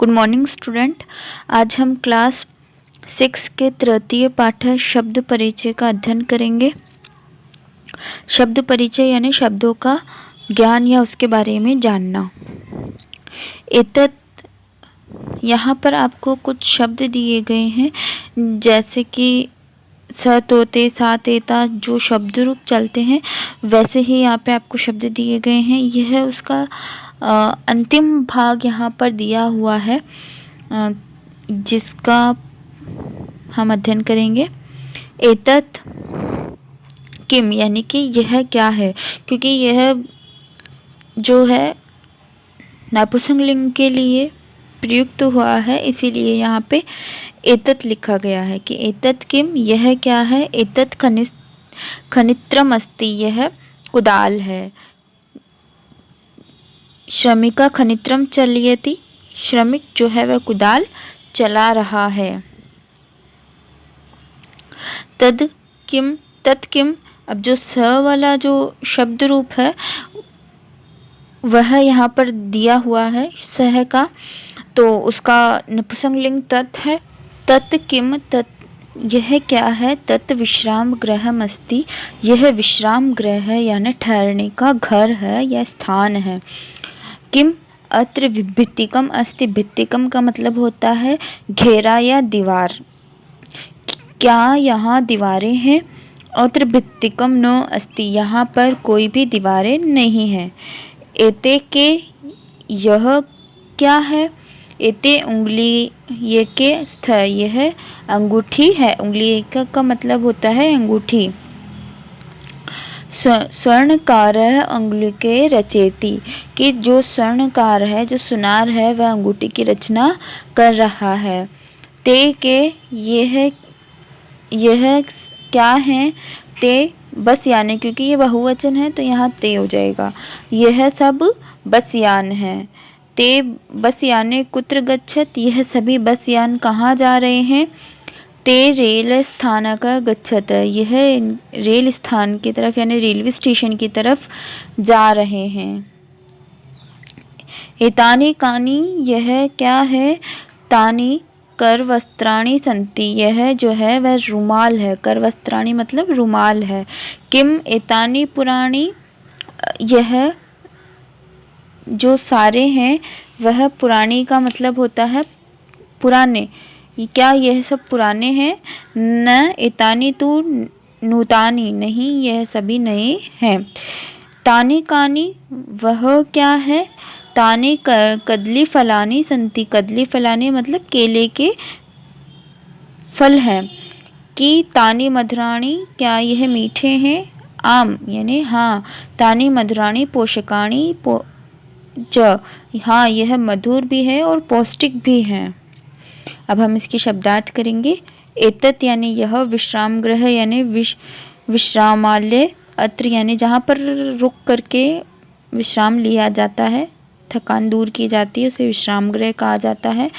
Good morning student. आज हम class 6 के तृतीय पाठ शब्द परिचय का अध्ययन करेंगे। शब्द परिचय यानी शब्दों का ज्ञान या उसके बारे में जानना। एतत्, यहाँ पर आपको कुछ शब्द दिए गए हैं, जैसे कि स तोते सा तेता जो शब्द रूप चलते हैं वैसे ही यहाँ पे आपको शब्द दिए गए हैं। यह उसका अंतिम भाग यहाँ पर दिया हुआ है जिसका हम अध्ययन करेंगे। एतत् किम यानी कि यह क्या है, क्योंकि यह जो है नपुंसकलिंग के लिए प्रयुक्त हुआ है, इसीलिए यहाँ पे एतत् लिखा गया है कि एतत् किम, यह क्या है। एतत् खनित्रम अस्ति, यह कुदाल है। श्रमिका खनित्रम चलयति, श्रमिक जो है वह कुदाल चला रहा है। तद किम, तत् किम, अब जो स वाला जो शब्द रूप है वह यहाँ पर दिया हुआ है सह का, तो उसका नपुंसकलिंग तत् है। तत् किम, तत् यह क्या है। तत् विश्राम गृहम् अस्ति, यह विश्राम गृह है यानी ठहरने का घर है या स्थान है। किम अत्र भित्तिकम अस्ति, भित्तिकम का मतलब होता है घेरा या दीवार। क्या यहाँ दीवारें हैं। अत्र भित्तिकम न अस्ति, यहाँ पर कोई भी दीवारें नहीं हैं। एते के, यह क्या है। एते उंगली, ये के स्थ, यह अंगूठी है। उंगली का मतलब होता है अंगूठी। स्वर्णकार अंगुलिके रचेति, कि जो स्वर्णकार है, जो सुनार है, वह अंगूठी की रचना कर रहा है। ते के, यह क्या है। ते बस याने, क्योंकि ये बहुवचन है तो यहाँ ते हो जाएगा। यह सब बस यान है। ते बस याने कुत्र गच्छत, यह सभी बस यान कहाँ जा रहे हैं। ते रेल स्थानक गच्छत, यह रेल स्थान की तरफ यानी रेलवे स्टेशन की तरफ जा रहे हैं। एतानि कानि, यह क्या है। तानि करवस्त्राणि सन्ति, यह जो है वह रुमाल है। करवस्त्राणि मतलब रुमाल है। किम एतानि पुराणी, यह जो सारे हैं वह पुरानी का मतलब होता है पुराने। क्या यह सब पुराने हैं। न एतानि तु नूतानि, नहीं यह सभी नए हैं। तानि कानि, वह क्या है। तानि कदली फलानि सन्ति, कदली फलानि मतलब केले के फल हैं। कि तानि मधुराणि, क्या यह मीठे हैं। आम यानी हाँ। तानि मधुराणि पोषकाणि च, हाँ यह मधुर भी है और पौष्टिक भी हैं। अब हम इसकी शब्दार्थ करेंगे। एतत् यानी यह, विश्राम गृह यानी विश्रामालय, अत्र यानी जहाँ पर रुक करके विश्राम लिया जाता है, थकान दूर की जाती है, उसे विश्राम गृह कहा जाता है।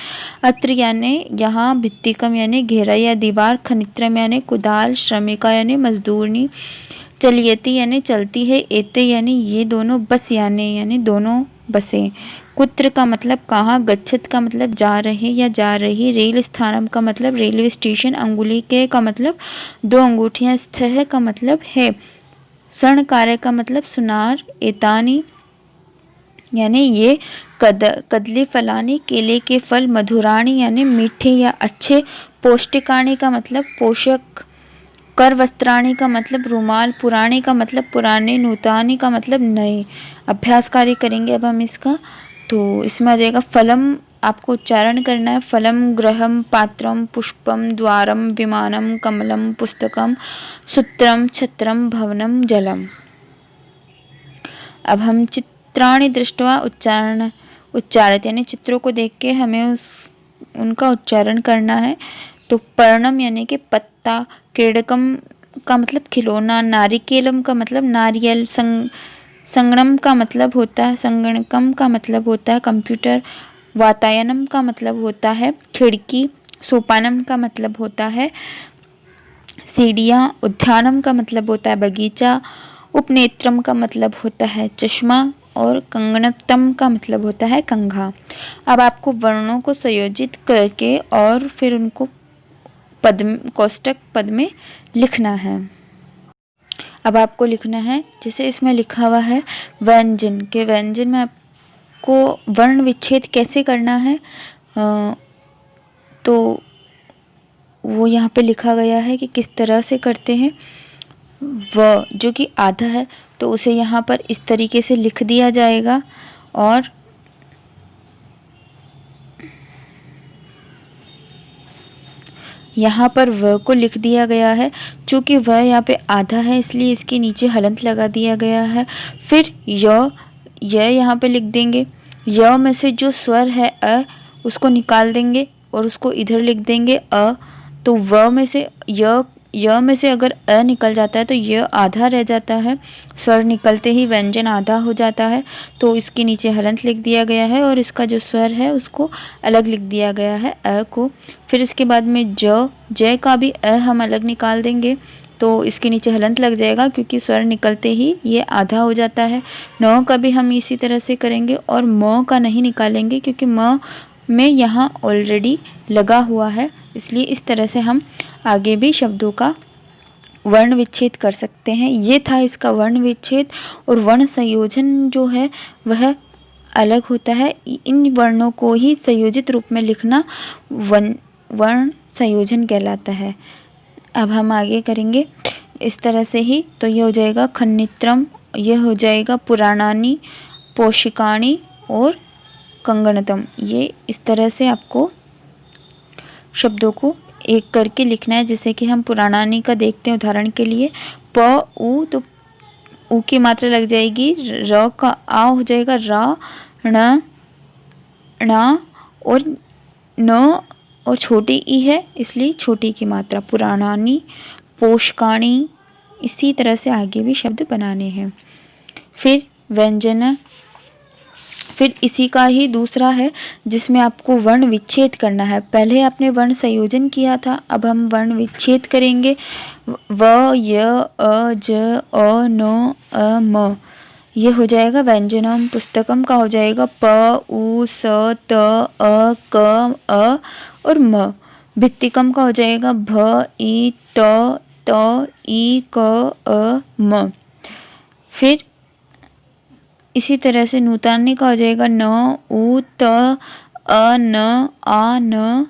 अत्र यानी यहाँ, भित्तिकम यानी घेरा या दीवार, खनित्रम यानी कुदाल, श्रमिका यानी मजदूरनी, चलयति यानी चलती है, एते यानी ये दोनों, बस यानी दोनों बसें। कुत्र का मतलब कहाँ, गच्छत का मतलब जा रहे या जा रही, रेल स्थानम का मतलब रेलवे स्टेशन, अंगुलिके का मतलब दो अंगूठियां, स्थः का मतलब है, स्वर्णकार का मतलब सुनार, एतानी यानी ये, कदली फलानी केले के फल, मधुराणी यानी मीठे या अच्छे, पौष्टिकाणी का मतलब पोषक, कर वस्त्राणी का मतलब रुमाल, पुराने का मतलब पुराने, नूतानी का मतलब नए। अभ्यास कार्य करेंगे अब हम इसका। तो इसमें आ जाएगा फलम, आपको उच्चारण करना है। फलम गृहम पात्रम पुष्पम द्वारम विमानम कमलम पुस्तकम सूत्रम छत्रम भवनम जलम। अब हम चित्राणि दृष्ट्वा उच्चारित यानी चित्रों को देख के हमें उनका उच्चारण करना है। तो पर्णम यानी कि पत्ता, क्रीडकम का मतलब खिलौना, नारिकेलम का मतलब नारियल, संगणम का मतलब होता है, संगणकम का मतलब होता है कंप्यूटर, वातायनम का मतलब होता है खिड़की, सोपानम का मतलब होता है सीढ़ियाँ, उद्यानम का मतलब होता है बगीचा, उपनेत्रम का मतलब होता है चश्मा और कंगणतम का मतलब होता है कंघा। अब आपको वर्णों को संयोजित करके और फिर उनको पद कोष्टक पद में लिखना है। अब आपको लिखना है, जैसे इसमें लिखा हुआ है व्यंजन के, व्यंजन में आपको वर्ण विच्छेद कैसे करना है तो वो यहाँ पे लिखा गया है कि किस तरह से करते हैं। व जो कि आधा है तो उसे यहाँ पर इस तरीके से लिख दिया जाएगा और यहाँ पर व को लिख दिया गया है। चूँकि व यहाँ पे आधा है इसलिए इसके नीचे हलंत लगा दिया गया है। फिर य यहाँ पे लिख देंगे। य में से जो स्वर है अ उसको निकाल देंगे और उसको इधर लिख देंगे अ। तो व में से य में से अगर अ निकल जाता है तो य आधा रह जाता है। स्वर निकलते ही व्यंजन आधा हो जाता है तो इसके नीचे हलंत लिख दिया गया है और इसका जो स्वर है उसको अलग लिख दिया गया है अ को। फिर इसके बाद में ज का भी अ हम अलग निकाल देंगे तो इसके नीचे हलंत लग जाएगा क्योंकि स्वर निकलते ही ये आधा हो जाता है। न का भी हम इसी तरह से करेंगे और म का नहीं निकालेंगे क्योंकि म में यहाँ ऑलरेडी लगा हुआ है, इसलिए इस तरह से हम आगे भी शब्दों का वर्ण विच्छेद कर सकते हैं। ये था इसका वर्ण विच्छेद। और वर्ण संयोजन जो है वह अलग होता है। इन वर्णों को ही संयोजित रूप में लिखना वर्ण संयोजन कहलाता है। अब हम आगे करेंगे इस तरह से ही। तो ये हो जाएगा खन्नित्रम, ये हो जाएगा पुराणानी, पोषिकाणी और कंगणतम। ये इस तरह से आपको शब्दों को एक करके लिखना है। जैसे कि हम पुराणानी का देखते हैं उदाहरण के लिए, प उ तो उ की मात्रा लग जाएगी, र का आ हो जाएगा रा, ण णा और न और छोटी ई है इसलिए छोटी की मात्रा पुराणानी, पोषकाणी। इसी तरह से आगे भी शब्द बनाने हैं। फिर व्यंजन, फिर इसी का ही दूसरा है जिसमें आपको वर्ण विच्छेद करना है। पहले आपने वर्ण संयोजन किया था, अब हम वर्ण विच्छेद करेंगे। व य अ ज अ न अ म, ये हो जाएगा व्यंजनम। पुस्तकम का हो जाएगा प उ स त अ क अ और म। भित्तिकम का हो जाएगा भ ई त त ई क अ म। फिर इसी तरह से नूतानी का हो जाएगा न उ त अ न आ न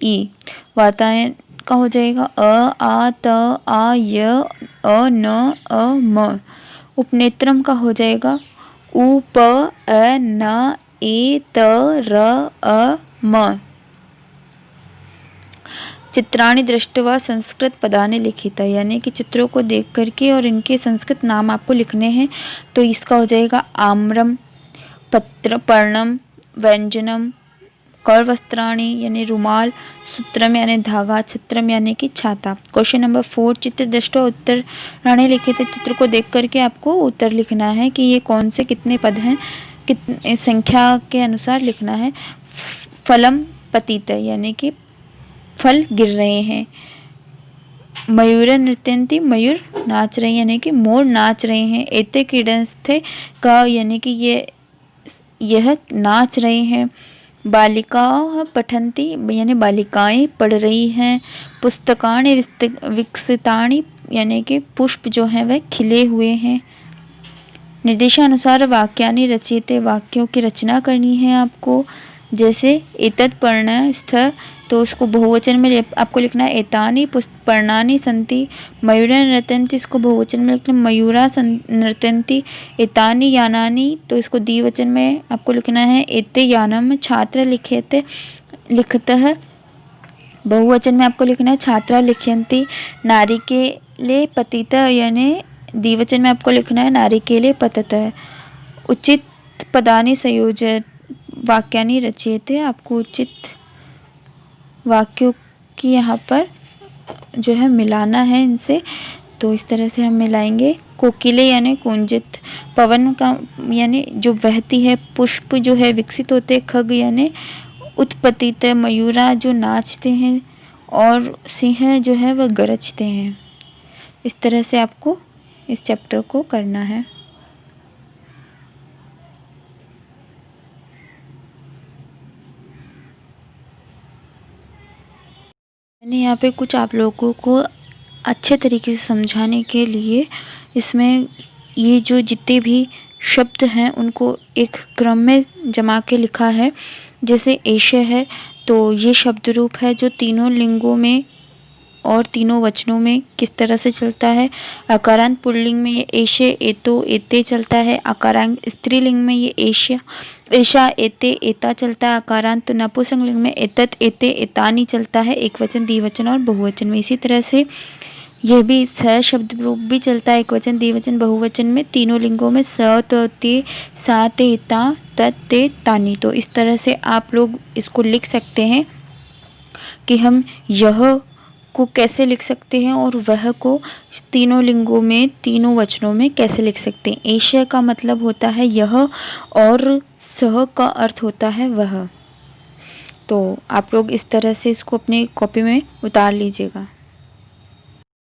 ई। वातायन का हो जाएगा अ आ त आ य अ न अ म। उपनेत्रम का हो जाएगा उ प अ न ए त र अ म। चित्राणि दृष्ट्वा संस्कृत पदानि लिखिता, यानी कि चित्रों को देख करके और इनके संस्कृत नाम आपको लिखने हैं। तो इसका हो जाएगा आम्रम, पत्र पर्णम, व्यंजनम, करवस्त्राणि यानी रुमाल, सूत्रम यानी धागा, छत्रम यानी कि छाता। क्वेश्चन नंबर 4, चित्र दृष्टवा उत्तराणि लिखित। चित्र को देख करके आपको उत्तर लिखना है कि ये कौन से कितने पद हैं, कितने संख्या के अनुसार लिखना है। फलम पतित यानी कि फल गिर रहे हैं। मयूर नृत्यंती, मयूर नाच रहे हैं यानी कि मोर नाच रहे हैं। एते क्रीडनस्थे का यानी कि यह नाच रहे हैं। बालिका पठंती यानी बालिकाएं पढ़ रही हैं। पुस्तकानि विकसितानि यानी कि पुष्प जो हैं वह खिले हुए हैं। निर्देशानुसार वाक्यानि रचिते, वाक्यों की रचना करनी है आपको। जैसे एतत् पर्णस्थ, तो उसको बहुवचन में आपको लिखना है एतानि पर्णानि सन्ति। मयूरा नृत्यन्ति, इसको बहुवचन में लिखना मयूरा नृत्यन्ति। एतानि यानानि, तो इसको द्विवचन में आपको लिखना है एते यानम। छात्र लिखतः, बहुवचन में आपको लिखना है छात्रा लिखयन्ति। नारिकेले पतित यानी द्विवचन में आपको लिखना है नारिकेले पततः। उचित पदानि संयोजय वाक्यानि रचयते, आपको उचित वाक्यों की यहाँ पर जो है मिलाना है इनसे। तो इस तरह से हम मिलाएंगे। कोकिले यानी कुंजित, पवन का यानी जो बहती है, पुष्प जो है विकसित होते, खग यानी उत्पत्तित, मयूरा जो नाचते हैं और सिंह जो है वह गरजते हैं। इस तरह से आपको इस चैप्टर को करना है। मैंने यहाँ पे कुछ आप लोगों को अच्छे तरीके से समझाने के लिए इसमें ये जो जितने भी शब्द हैं उनको एक क्रम में जमा के लिखा है। जैसे एषः है तो ये शब्द रूप है जो तीनों लिंगों में और तीनों वचनों में किस तरह से चलता है। अकारांत पुल्लिंग में ये एषे, एतो, एते चलता है। अकारांत स्त्रीलिंग में ये एष्या, एषा, एते, एता चलता है। अकारांत नपुंसकलिंग में एतत्, एते, एतानि चलता है एक वचन, द्विवचन और बहुवचन में। इसी तरह से यह भी स शब्द रूप भी चलता है एक वचन, द्विवचन, बहुवचन में। तीनों लिंगों में स, त, ते, सा, ते, ता, तत्, ते, तानि। तो इस तरह से आप लोग इसको लिख सकते हैं कि हम यह को कैसे लिख सकते हैं और वह को तीनों लिंगों में तीनों वचनों में कैसे लिख सकते हैं। एषः का मतलब होता है यह और सह का अर्थ होता है वह। तो आप लोग इस तरह से इसको अपनी कॉपी में उतार लीजिएगा।